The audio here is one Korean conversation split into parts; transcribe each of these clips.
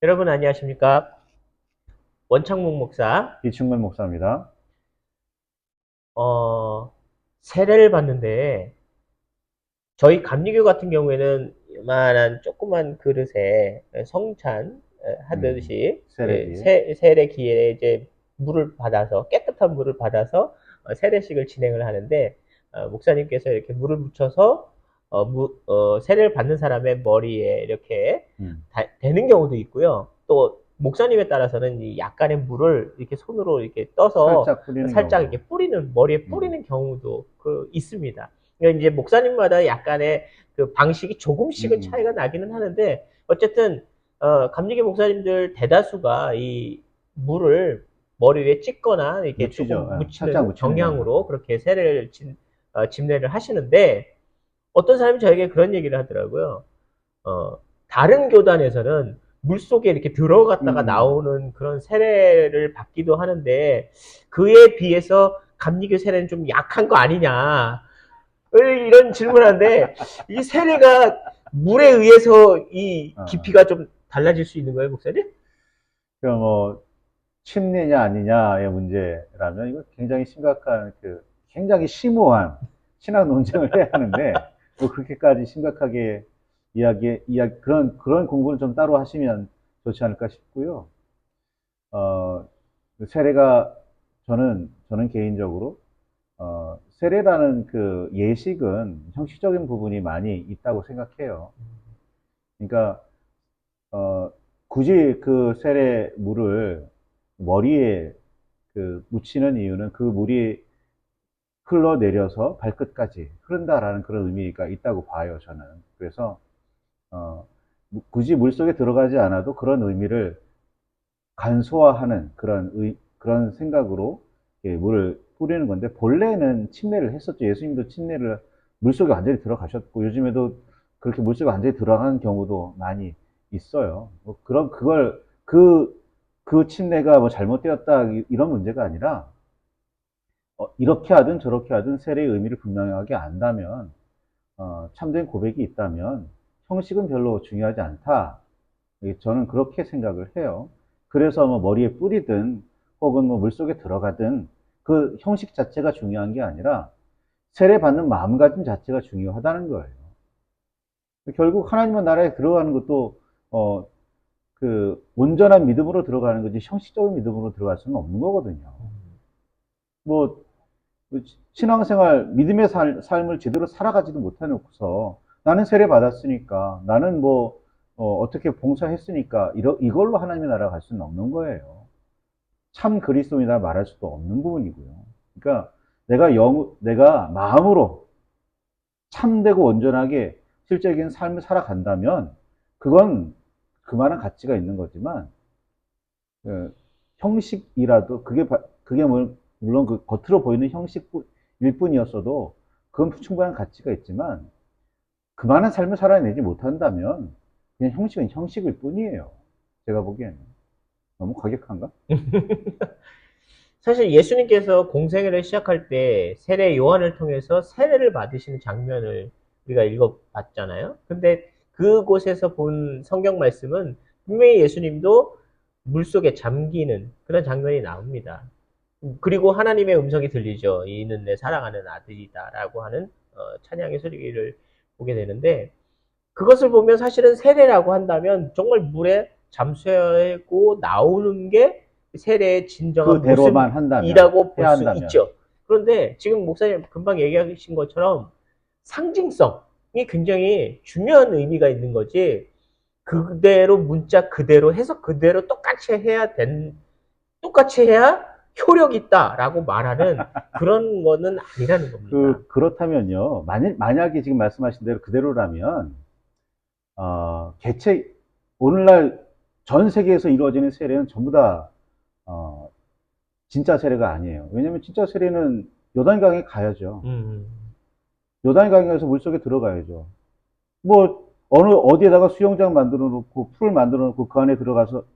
여러분 안녕하십니까? 원창목 목사. 이충만 목사입니다. 어, 세례를 받는데 저희 감리교 같은 경우에는 요만한 조그만 그릇에 성찬 하듯이 세례기. 세례기에 이제 물을 받아서 깨끗한 물을 받아서 세례식을 진행을 하는데 목사님께서 이렇게 물을 묻혀서 세례를 받는 사람의 머리에 이렇게 음, 대는 경우도 있고요. 또 목사님에 따라서는 이 약간의 물을 이렇게 손으로 이렇게 떠서 살짝 뿌리는 살짝 이렇게 경우도. 머리에 음, 뿌리는 경우도 있습니다. 그러니까 이제 목사님마다 약간의 그 방식이 음, 조금씩은 음. 차이가 나기는 하는데 어쨌든 감리교 목사님들 대다수가 이 물을 머리 위에 찍거나 이렇게 묻히죠. 조금 살짝 묻히는 묻히는 경우가 경향으로 있어요. 그렇게 집례를 하시는데 어떤 사람이 저에게 그런 얘기를 하더라고요. 어, 다른 교단에서는 물속에 이렇게 음, 들어갔다가 음. 나오는 그런 세례를 받기도 하는데 그에 비해서 감리교 세례는 좀 약한 거 아니냐. 이런 질문하는데 이 세례가 물에 의해서 이 어, 깊이가 좀 달라질 수 있는 거예요, 목사님? 그럼 뭐 침례냐 아니냐의 문제라면 이거 굉장히 심각한 굉장히 심오한 신학 논쟁을 해야 하는데 뭐 그렇게까지 심각하게 그런 공부를 좀 따로 하시면 좋지 않을까 싶고요. 어, 세례가 저는 개인적으로 세례라는 그 예식은 형식적인 부분이 많이 있다고 생각해요. 그러니까, 어, 굳이 그 세례 물을 머리에 묻히는 이유는 그 물이 흘러내려서 발끝까지 흐른다라는 그런 의미가 있다고 봐요, 저는. 그래서, 어, 굳이 물 속에 들어가지 않아도 그런 의미를 간소화하는 그런 생각으로 물을 뿌리는 건데, 본래는 침례를 했었죠. 예수님도 침례를 물속에 완전히 들어가셨고, 요즘에도 그렇게 물속에 완전히 들어가는 경우도 많이 있어요. 뭐 그 침례가 뭐 잘못되었다, 이런 문제가 아니라, 이렇게 하든 저렇게 하든 세례의 의미를 분명하게 안다면, 참된 고백이 있다면, 형식은 별로 중요하지 않다. 저는 그렇게 생각을 해요. 그래서 뭐 머리에 뿌리든 혹은 뭐 물속에 들어가든 그 형식 자체가 중요한 게 아니라 세례받는 마음가짐 자체가 중요하다는 거예요. 결국 하나님의 나라에 들어가는 것도 어, 온전한 믿음으로 들어가는 거지 형식적인 믿음으로 들어갈 수는 없는 거거든요. 뭐 신앙생활 믿음의 삶을 제대로 살아가지도 못해놓고서 나는 세례 받았으니까 나는 뭐 떻게 봉사했으니까 이걸로 하나님의 나라 갈 수는 없는 거예요. 참 그리스도인이라 말할 수도 없는 부분이고요. 그러니까 내가 마음으로 참되고 온전하게 실제적인 삶을 살아간다면 그건 그만한 가치가 있는 거지만 그 형식이라도 그게 물론 그 겉으로 보이는 형식일 뿐이었어도 그건 충분한 가치가 있지만 그만한 삶을 살아내지 못한다면 그냥 형식은 형식일 뿐이에요. 제가 보기에는 너무 과격한가? 사실 예수님께서 공생애를 시작할 때 세례 요한을 통해서 세례를 받으시는 장면을 우리가 읽어봤잖아요. 근데 그곳에서 본 성경 말씀은 분명히 예수님도 물속에 잠기는 그런 장면이 나옵니다. 그리고 하나님의 음성이 들리죠. 이는 내 사랑하는 아들이다라고 하는 찬양의 소리를 보게 되는데 그것을 보면 사실은 세례라고 한다면 정말 물에 잠수하고 나오는 게 세례의 진정한 그대로만 한다면, 모습이라고 볼 해야 수 한다면. 있죠. 그런데 지금 목사님 금방 얘기하신 것처럼 상징성이 굉장히 중요한 의미가 있는 거지. 그대로 문자 그대로 해석 그대로 똑같이 해야 효력 있다라고 말하는 그런 거는 아니라는 겁니다. 그렇다면요. 만약에 지금 말씀하신 대로 그대로라면, 개체, 오늘날 전 세계에서 이루어지는 세례는 전부 다, 어, 진짜 세례가 아니에요. 왜냐면 진짜 세례는 요단강에 가야죠. 음, 요단강에서 물속에 들어가야죠. 뭐, 어디에다가 수영장 만들어 놓고, 풀 만들어 놓고, 그 안에 들어가서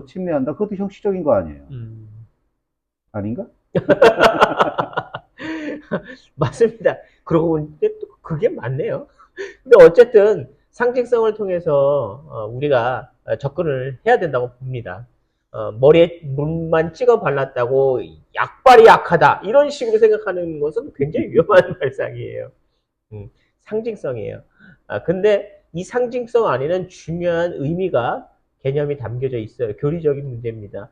침례한다? 그것도 형식적인 거 아니에요. 음. 아닌가? 맞습니다. 그러고 보니까 또 그게 맞네요. 근데 어쨌든 상징성을 통해서 우리가 접근을 해야 된다고 봅니다. 머리에 물만 찍어 발랐다고 약발이 약하다 이런 식으로 생각하는 것은 굉장히 위험한 발상이에요. 상징성이에요. 근데 이 상징성 안에는 중요한 의미가 개념이 담겨져 있어요. 교리적인 문제입니다.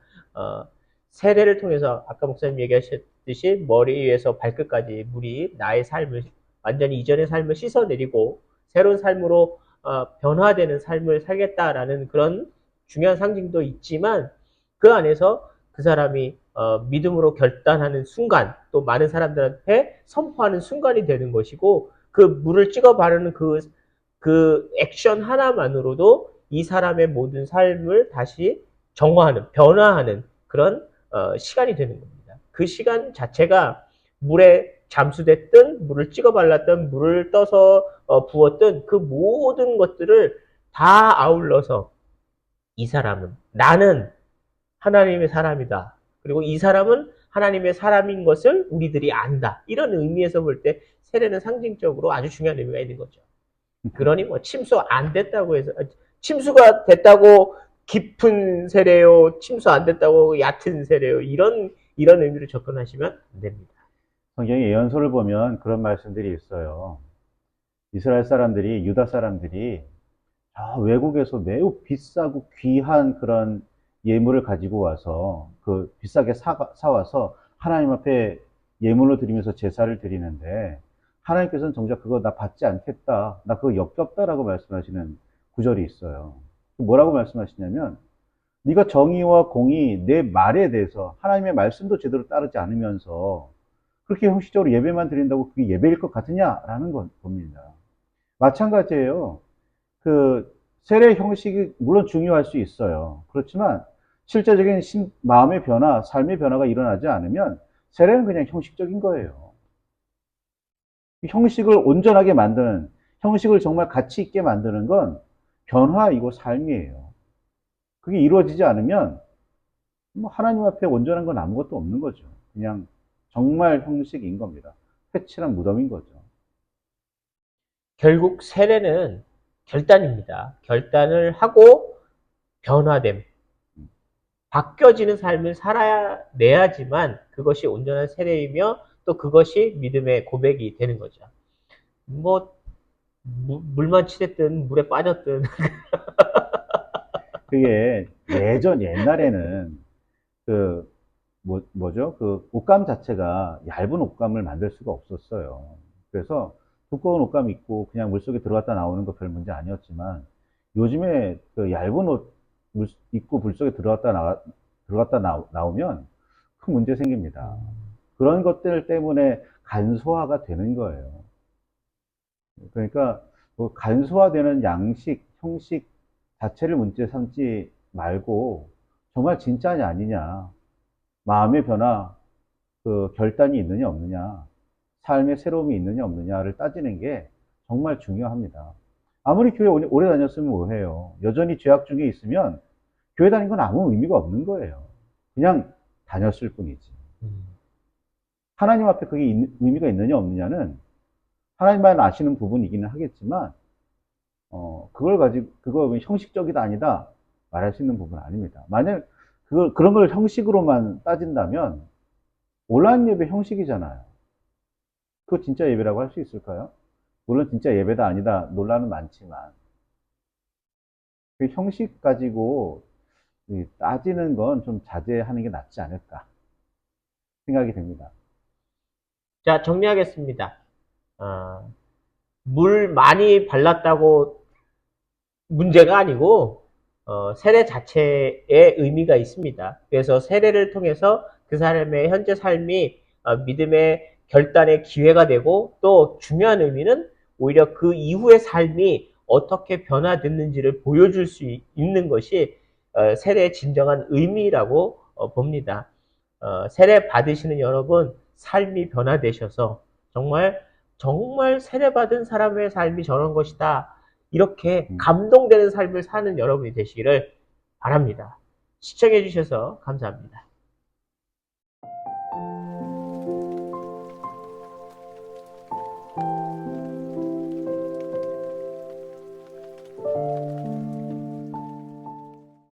세례를 통해서 아까 목사님 얘기하셨듯이 머리 위에서 발끝까지 물이 나의 삶을 완전히 이전의 삶을 씻어내리고 새로운 삶으로 변화되는 삶을 살겠다라는 그런 중요한 상징도 있지만 그 안에서 그 사람이 믿음으로 결단하는 순간 또 많은 사람들한테 선포하는 순간이 되는 것이고 그 물을 찍어 바르는 그 액션 하나만으로도 이 사람의 모든 삶을 다시 정화하는, 변화하는 그런 시간이 되는 겁니다. 그 시간 자체가 물에 잠수됐든, 물을 찍어 발랐든, 물을 떠서 부었든 그 모든 것들을 다 아울러서 이 사람은, 나는 하나님의 사람이다. 그리고 이 사람은 하나님의 사람인 것을 우리들이 안다. 이런 의미에서 볼 때 세례는 상징적으로 아주 중요한 의미가 있는 거죠. 그러니 뭐 침수 안 됐다고 해서 침수가 됐다고 깊은 세례요, 침수 안 됐다고 얕은 세례요 이런 의미로 접근하시면 안 됩니다. 성경의 예언서를 보면 그런 말씀들이 있어요. 이스라엘 사람들이, 유다 사람들이 외국에서 매우 비싸고 귀한 그런 예물을 가지고 와서 그 비싸게 사와서 하나님 앞에 예물로 드리면서 제사를 드리는데 하나님께서는 정작 그거 나 받지 않겠다. 나 그거 역겹다라고 말씀하시는 구절이 있어요. 뭐라고 말씀하시냐면 네가 정의와 공의 내 말에 대해서 하나님의 말씀도 제대로 따르지 않으면서 그렇게 형식적으로 예배만 드린다고 그게 예배일 것 같으냐라는 겁니다. 마찬가지예요. 그 세례 형식이 물론 중요할 수 있어요. 그렇지만 실제적인 마음의 변화, 삶의 변화가 일어나지 않으면 세례는 그냥 형식적인 거예요. 형식을 온전하게 만드는, 형식을 정말 가치 있게 만드는 건 변화이고 삶이에요. 그게 이루어지지 않으면 뭐 하나님 앞에 온전한 건 아무것도 없는 거죠. 그냥 정말 형식인 겁니다. 회칠한 무덤인 거죠. 결국 세례는 결단입니다. 결단을 하고 변화됨, 바뀌어지는 삶을 살아내야지만 그것이 온전한 세례이며 또 그것이 믿음의 고백이 되는 거죠. 뭐 물만 치댔든 물에 빠졌든 그게 옛날에는 그 뭐죠? 그 옷감 자체가 얇은 옷감을 만들 수가 없었어요. 그래서 두꺼운 옷감 입고 그냥 물속에 들어갔다 나오는 거 별 문제 아니었지만 요즘에 그 얇은 옷 입고 물속에 들어갔다 나오면 큰 문제 생깁니다. 그런 것들 때문에 간소화가 되는 거예요. 그러니까 뭐 간소화되는 양식, 형식 자체를 문제 삼지 말고 정말 진짜냐 아니냐, 마음의 변화, 그 결단이 있느냐 없느냐, 삶의 새로움이 있느냐 없느냐를 따지는 게 정말 중요합니다. 아무리 교회 오래 다녔으면 뭐해요. 여전히 죄악 중에 있으면 교회 다닌 건 아무 의미가 없는 거예요. 그냥 다녔을 뿐이지. 하나님 앞에 그게 의미가 있느냐 없느냐는 하나님만 아시는 부분이기는 하겠지만 그거 형식적이다 아니다 말할 수 있는 부분은 아닙니다. 만약 그런 걸 형식으로만 따진다면 온라인 예배 형식이잖아요. 그거 진짜 예배라고 할 수 있을까요? 물론 진짜 예배다 아니다 논란은 많지만 그 형식 가지고 따지는 건 좀 자제하는 게 낫지 않을까 생각이 됩니다. 자, 정리하겠습니다. 물 많이 발랐다고 문제가 아니고 세례 자체에 의미가 있습니다. 그래서 세례를 통해서 그 사람의 현재 삶이 믿음의 결단의 기회가 되고 또 중요한 의미는 오히려 그 이후의 삶이 어떻게 변화됐는지를 보여줄 수 있는 것이 세례의 진정한 의미라고 봅니다. 세례 받으시는 여러분 삶이 변화되셔서 정말 세례받은 사람의 삶이 저런 것이다. 이렇게 감동되는 삶을 사는 여러분이 되시기를 바랍니다. 시청해 주셔서 감사합니다.